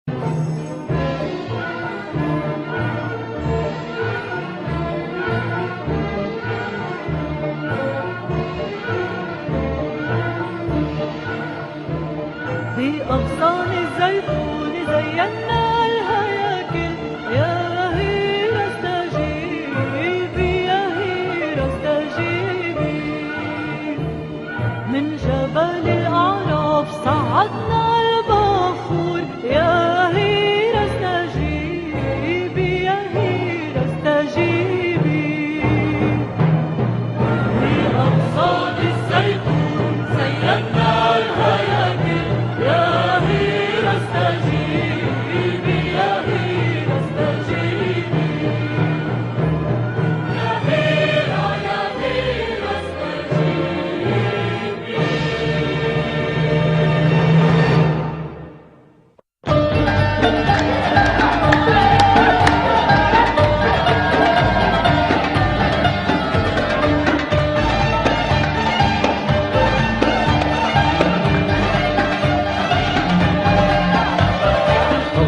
بأغصان الزيتون زينا الهياكل، يا هيرة استجيبي، يا هيرة استجيبي. من جبل الأعراف صعدنا البخور، يا هيرة استجيبي، يا هيرة استجيبي. بأغصان الزيتون زينا الهياكل، يا هيرة استجيبي، يا هيرة استجيبي. يا هيرة، يا هيرة استجيبي.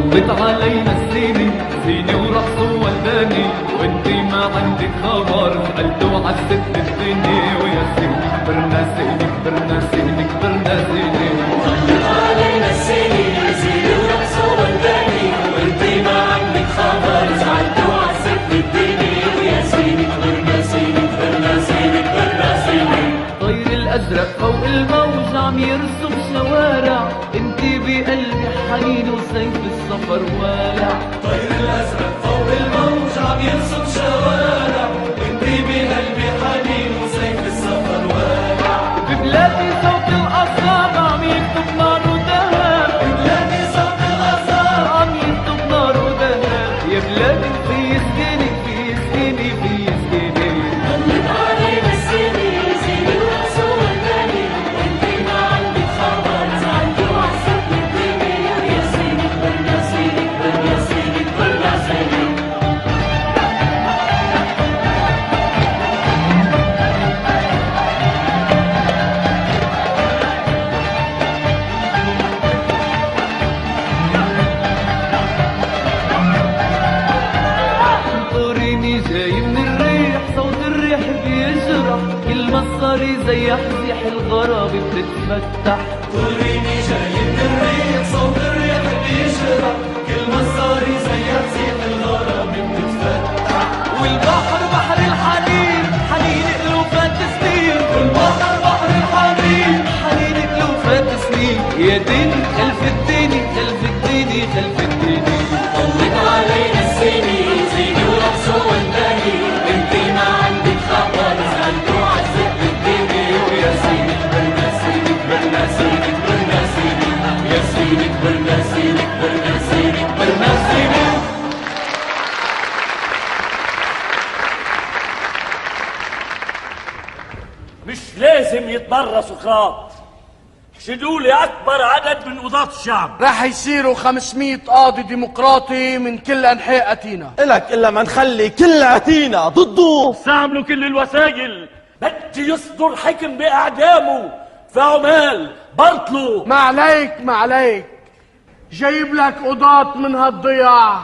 ضلت علينا السنين زيني ورقص ووداني، وانتي ما عندك خبر سألتوا عالست الدنيا. ويا سيدي كبرنا سيدي كبرنا سيدي كبرنا سيدي. ضلت علينا السنين زيني ورقص ووداني، وانتي ما عندك خبر سألتوا عالست الدنيا. ويا سيدي كبرنا سيدي كبرنا سيدي كبرنا سيدي. طير الأزرق فوق الموج عم يرسم شوارع، انتي بقلبي حنين وسيف السفر والع. طير الأزرق فوق الموج عم يرسم شوارع، انتي بقلبي حنين وسيف السفر والع. ببلادي صوت الأصحاب عم يكتب نار ودهب، بلادي صوت الأصحاب عم يكتب نار ودهب. يا بلادي في سكيني في سكيني في سكيني. ضلت علينا السنين زيني ورقص ووداني، وانتي ما عندك خبر سألتوا عالست الدنيا. يا سيدي كبرنا سيدي كبرنا سيدي كبرنا سيدي. طوريني جاي من الريح، صوت الريح بيجرح، كل ما الصاري زي حزيح الغرابة بتتفتح. طوريني جاي من الريح، صوت الريح بيجرح، كل ما صاري زي حزيح الغرام بتتفتح. والبحر بحر الحنين حنين ألوفات سنين، والبحر بحر الحنين حنين ألوفات سنين. يا ديني خلف الديني خلف الديني خلف الديني. ضلت علينا السنين زيني ورقص ووداني، انتي ما عندك خبر سألتوا عالست الدنيا. ويا سيدي كبرنا سيدي كبرنا سيدي كبرنا سيدي. يا سيدي كبرنا سيدي كبرنا سيدي كبرنا سيدي. مش لازم يتبرى سقراط، حشدوا لي اكبر عدد من قضاة الشعب. راح يصيروا 500 قاضي ديمقراطي من كل انحاء اثينا. إلك إلا ما نخلي كل أثينا ضده. استعملوا كل الوسائل، بدي يصدر حكم باعدامه في عمال برطلو. ما عليك ما عليك، جايب لك قضاة من هالضياع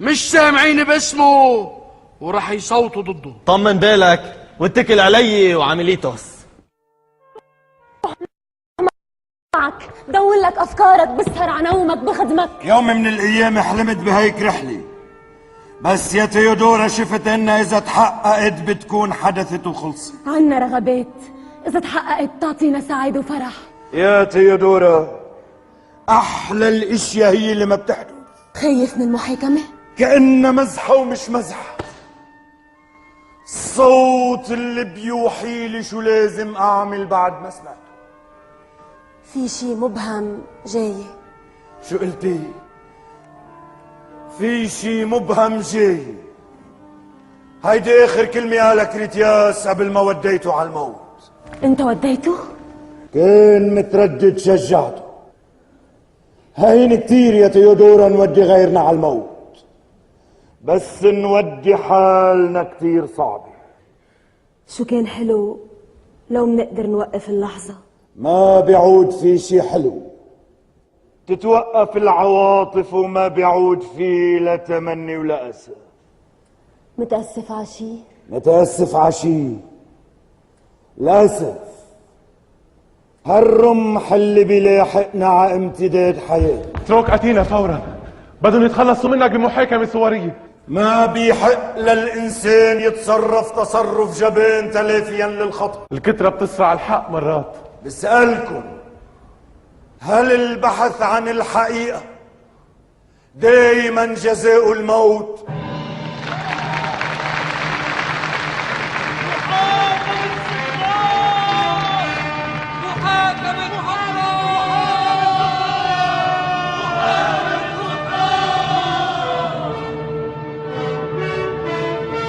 مش سامعين باسمه وراح يصوتوا ضده. طمن بالك واتكل علي وعمليتوس. معك دور لك افكارك، بسهر على نومك بخدمك. يوم من الايام حلمت بهيك رحله، بس يا تيودورا شفت انها اذا تحققت بتكون حدثت وخلصت. عنا رغبات، اذا تحققت تعطينا سعادة وفرح. يا تيودورا احلى الاشياء هي اللي ما بتحدث. خايف من المحاكمة؟ كأنها مزحه ومش مزحه، الصوت اللي بيوحي لي شو لازم اعمل بعد ما سمعته. في شي مبهم جاي. شو قلتي؟ في شي مبهم جاي. هيدي اخر كلمة قالها كريتياس قبل ما وديته على الموت. انت وديته؟ كان متردد شجعته. هين كتير يا تيودورا نودي غيرنا على الموت، بس نودي حالنا كتير صعبة. شو كان حلو لو منقدر نوقف اللحظة. ما بيعود في شي حلو تتوقف العواطف وما بيعود فيه لا تمني ولا أسى. متأسف عشي؟ متأسف عشي، للأسف هالرمح اللي بيلاحقنا ع امتداد حياة. اترك أتينا فورا، بدهم يتخلصوا منك بمحاكمة صورية. ما بيحق للإنسان يتصرف تصرف جبان تلافيا للخطأ. الكترة بتسرع الحق مرات. بسألكم، هل البحث عن الحقيقة دايما جزاء الموت؟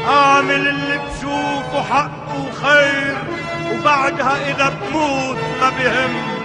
اعمل اللي بشوفه حق وخير، وبعدها اذا بموت ما بهم.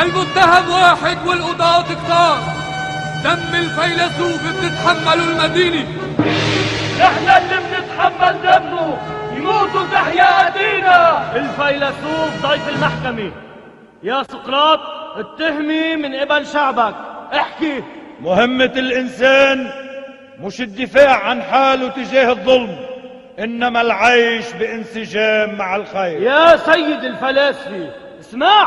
المتهم واحد والقضاة كتار، دم الفيلسوف بتتحمله المدينة. احنا اللي بنتحمل دمه، يموتوا تحيا أتينا. الفيلسوف ضيف المحكمة. يا سقراط، اتهمي من قبل شعبك، احكي. مهمة الإنسان مش الدفاع عن حاله تجاه الظلم، إنما العيش بانسجام مع الخير. يا سيد الفلاسفة اسمع.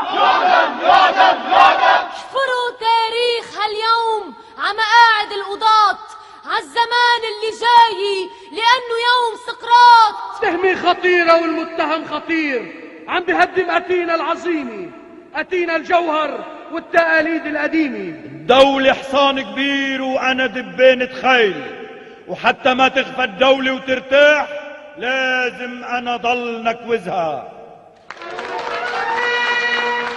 احفروا تاريخ هاليوم ع مقاعد القضاة عالزمان اللي جاي، لأنه يوم سقراط. تهمة خطيرة والمتهم خطير، عم بهدم أتينا العظيمة، أتينا الجوهر والتقاليد القديمة. الدولة حصان كبير وأنا دبانة خيل، وحتى ما تخفى الدولة وترتاح لازم أنا ضل نكوزها.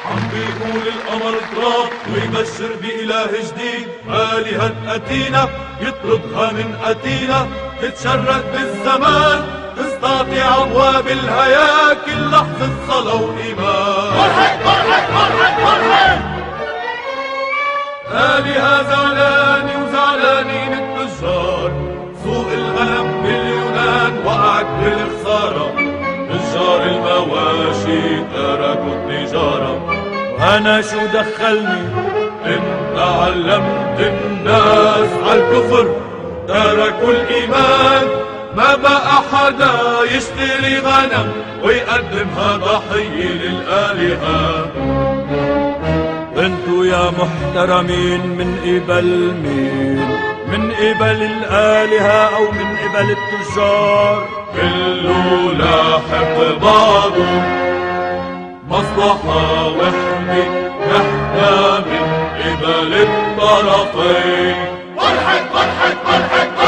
عم بيقول القمر تراب ويبشر بإله جديد، آلهة أتينا يطردها من أتينا، تتشرد بالزمان تستطيع أبواب الهياكل لحظة صلاة وإيمان. مرحب مرحب مرحب مرحب. آلهة زعلاني وزعلانين التجار، سوق الغنم باليونان وقعت بالخسارة، تجار المواشي تركوا التجارة. أنا شو دخلني إن علمت الناس عالكفر، تركوا الإيمان، ما بقى حدا يشتري غنم ويقدمها ضحية للآلهة. انتو يا محترمين من قبل مين؟ من قبل الآلهة أو من قبل التجار؟ كله لاحق بعضه، مصلحة وحدة، نحن من قبل الطرفين. ملحد ملحد ملحد